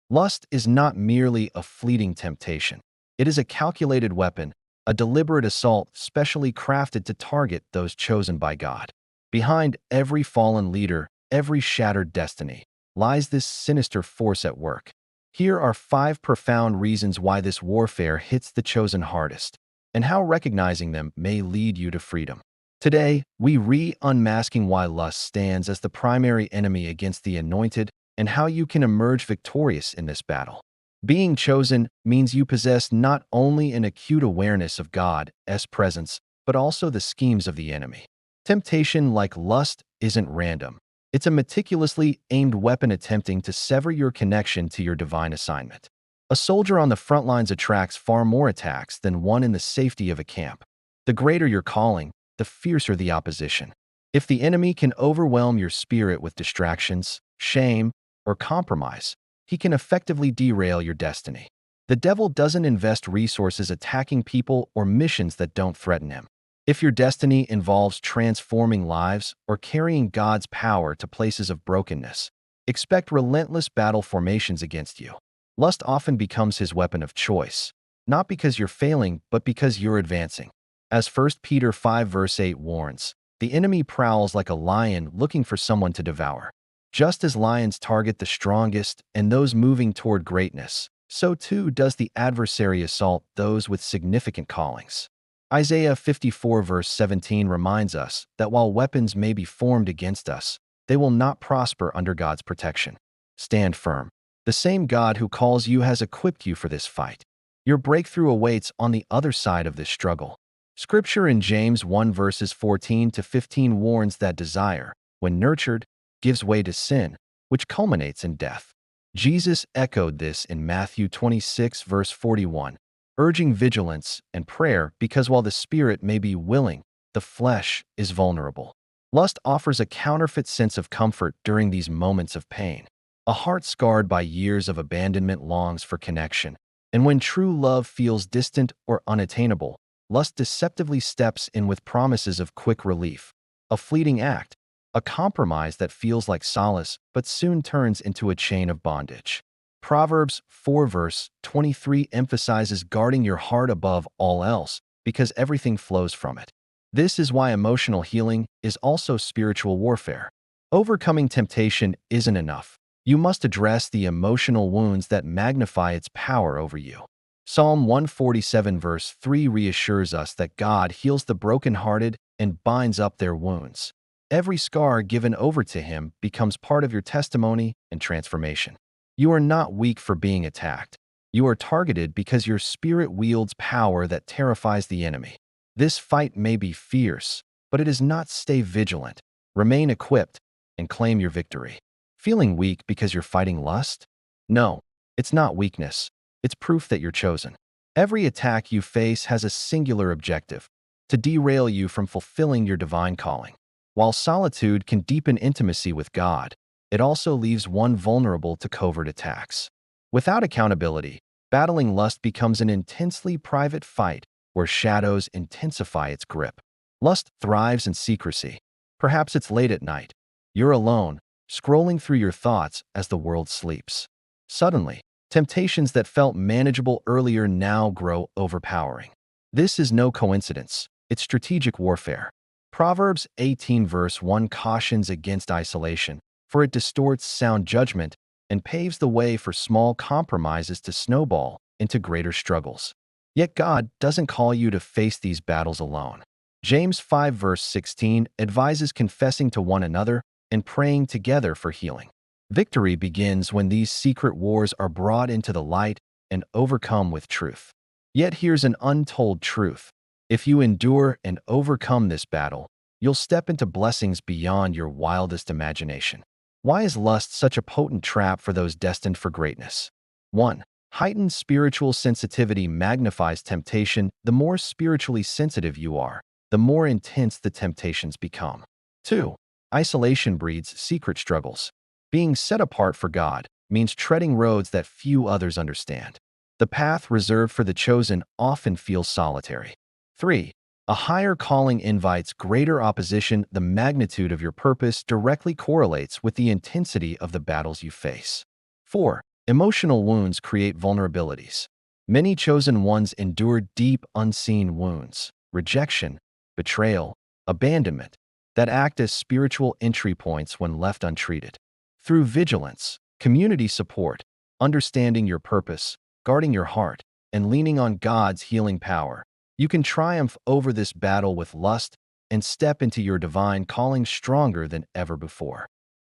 Lust is not merely a fleeting temptation. It is a calculated weapon, a deliberate assault specially crafted to target those chosen by God. Behind every fallen leader, every shattered destiny, lies this sinister force at work. Here are 5 profound reasons why this warfare hits the chosen hardest, and how recognizing them may lead you to freedom. Today, we unmasking why lust stands as the primary enemy against the anointed and how you can emerge victorious in this battle. Being chosen means you possess not only an acute awareness of God's presence, but also the schemes of the enemy. Temptation, like lust, isn't random. It's a meticulously aimed weapon attempting to sever your connection to your divine assignment. A soldier on the front lines attracts far more attacks than one in the safety of a camp. The greater your calling, the fiercer the opposition. If the enemy can overwhelm your spirit with distractions, shame, or compromise, he can effectively derail your destiny. The devil doesn't invest resources attacking people or missions that don't threaten him. If your destiny involves transforming lives or carrying God's power to places of brokenness, expect relentless battle formations against you. Lust often becomes his weapon of choice, not because you're failing, but because you're advancing. As 1 Peter 5 verse 8 warns, the enemy prowls like a lion looking for someone to devour. Just as lions target the strongest and those moving toward greatness, so too does the adversary assault those with significant callings. Isaiah 54 verse 17 reminds us that while weapons may be formed against us, they will not prosper under God's protection. Stand firm. The same God who calls you has equipped you for this fight. Your breakthrough awaits on the other side of this struggle. Scripture in James 1 verses 14 to 15 warns that desire, when nurtured, gives way to sin, which culminates in death. Jesus echoed this in Matthew 26 verse 41, urging vigilance and prayer because while the spirit may be willing, the flesh is vulnerable. Lust offers a counterfeit sense of comfort during these moments of pain. A heart scarred by years of abandonment longs for connection, and when true love feels distant or unattainable, lust deceptively steps in with promises of quick relief. A fleeting act, a compromise that feels like solace but soon turns into a chain of bondage. Proverbs 4 verse 23 emphasizes guarding your heart above all else because everything flows from it. This is why emotional healing is also spiritual warfare. Overcoming temptation isn't enough. You must address the emotional wounds that magnify its power over you. Psalm 147 verse 3 reassures us that God heals the brokenhearted and binds up their wounds. Every scar given over to him becomes part of your testimony and transformation. You are not weak for being attacked. You are targeted because your spirit wields power that terrifies the enemy. This fight may be fierce, but it is not. Stay vigilant, remain equipped, and claim your victory. Feeling weak because you're fighting lust? No, it's not weakness. It's proof that you're chosen. Every attack you face has a singular objective: to derail you from fulfilling your divine calling. While solitude can deepen intimacy with God, it also leaves one vulnerable to covert attacks. Without accountability, battling lust becomes an intensely private fight where shadows intensify its grip. Lust thrives in secrecy. Perhaps it's late at night. You're alone, scrolling through your thoughts as the world sleeps. Suddenly, temptations that felt manageable earlier now grow overpowering. This is no coincidence. It's strategic warfare. Proverbs 18 verse 1 cautions against isolation, for it distorts sound judgment and paves the way for small compromises to snowball into greater struggles. Yet God doesn't call you to face these battles alone. James 5 verse 16 advises confessing to one another and praying together for healing. Victory begins when these secret wars are brought into the light and overcome with truth. Yet here's an untold truth. If you endure and overcome this battle, you'll step into blessings beyond your wildest imagination. Why is lust such a potent trap for those destined for greatness? 1. Heightened spiritual sensitivity magnifies temptation. The more spiritually sensitive you are, the more intense the temptations become. 2. Isolation breeds secret struggles. Being set apart for God means treading roads that few others understand. The path reserved for the chosen often feels solitary. 3. A higher calling invites greater opposition. The magnitude of your purpose directly correlates with the intensity of the battles you face. 4. Emotional wounds create vulnerabilities. Many chosen ones endure deep, unseen wounds, rejection, betrayal, abandonment, that act as spiritual entry points when left untreated. Through vigilance, community support, understanding your purpose, guarding your heart, and leaning on God's healing power, you can triumph over this battle with lust and step into your divine calling stronger than ever before.